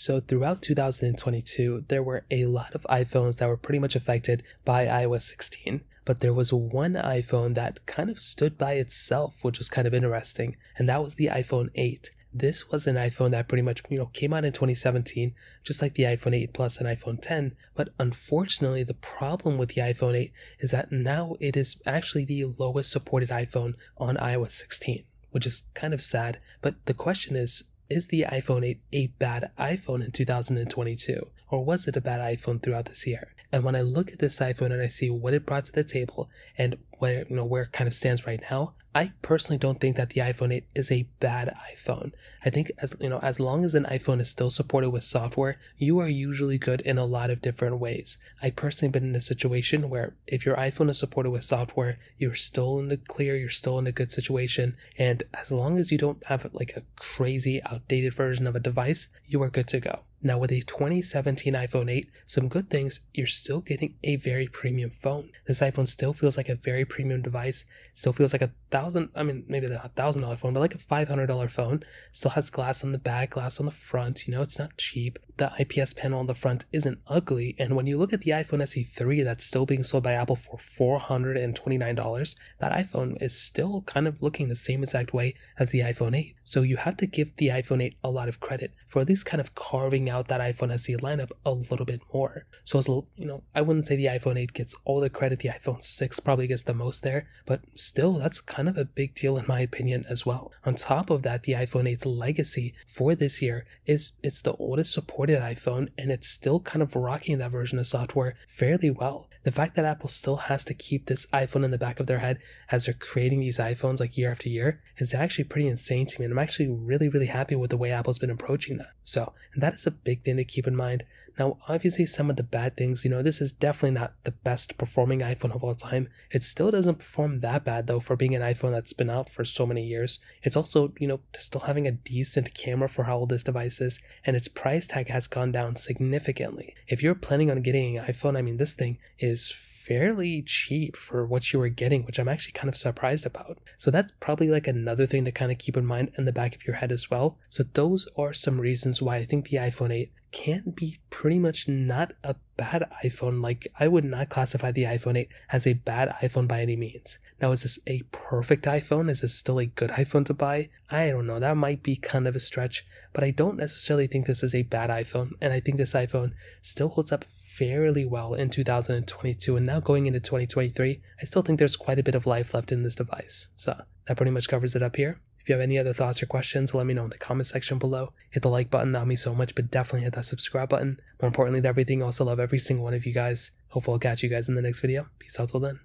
So throughout 2022, there were a lot of iPhones that were pretty much affected by iOS 16, but there was one iPhone that kind of stood by itself, which was kind of interesting, and that was the iPhone 8. This was an iPhone that pretty much, came out in 2017, just like the iPhone 8 Plus and iPhone 10, but unfortunately the problem with the iPhone 8 is that now it is actually the lowest supported iPhone on iOS 16, which is kind of sad, but the question is the iPhone 8 a bad iPhone in 2022? Or was it a bad iPhone throughout this year? And when I look at this iPhone and I see what it brought to the table and where it kind of stands right now, I personally don't think that the iPhone 8 is a bad iPhone. I think as long as an iPhone is still supported with software, you are usually good in a lot of different ways. I personally been in a situation where if your iPhone is supported with software, you're still in the clear, you're still in a good situation, and as long as you don't have like a crazy outdated version of a device, you are good to go. Now with a 2017 iPhone 8, some good things, you're still getting a very premium phone. This iPhone still feels like a very premium device, still feels like maybe not a $1,000 phone, but like a $500 phone. Still has glass on the back, glass on the front, it's not cheap. The IPS panel on the front isn't ugly, and when you look at the iPhone SE 3 that's still being sold by Apple for $429, that iPhone is still kind of looking the same exact way as the iPhone 8. So you have to give the iPhone 8 a lot of credit for at least kind of carving out that iPhone SE lineup a little bit more. So I wouldn't say the iPhone 8 gets all the credit, the iPhone 6 probably gets the most there, but still that's kind of a big deal in my opinion as well. On top of that, the iPhone 8's legacy for this year is it's the oldest supported iPhone and it's still kind of rocking that version of software fairly well. The fact that Apple still has to keep this iPhone in the back of their head as they're creating these iPhones like year after year is actually pretty insane to me, and I'm actually really, really happy with the way Apple's been approaching that. So, and that is a big thing to keep in mind. Now, obviously some of the bad things, this is definitely not the best performing iPhone of all time. It still doesn't perform that bad though for being an iPhone that's been out for so many years. It's also, still having a decent camera for how old this device is, and its price tag has gone down significantly. If you're planning on getting an iPhone, this thing is fairly cheap for what you were getting, which I'm actually kind of surprised about. So that's probably like another thing to kind of keep in mind in the back of your head as well. So those are some reasons why I think the iPhone 8 can be pretty much not a bad iPhone. Like, I would not classify the iPhone 8 as a bad iPhone by any means. Now, is this a perfect iPhone? Is this still a good iPhone to buy? I don't know. That might be kind of a stretch, but I don't necessarily think this is a bad iPhone. And I think this iPhone still holds up fairly well in 2022, and now going into 2023, I still think there's quite a bit of life left in this device. So that pretty much covers it up here. If you have any other thoughts or questions, let me know in the comment section below. Hit the like button, that would mean so much, but definitely hit that subscribe button. More importantly than everything else, I love every single one of you guys. Hopefully I'll catch you guys in the next video. Peace out till then.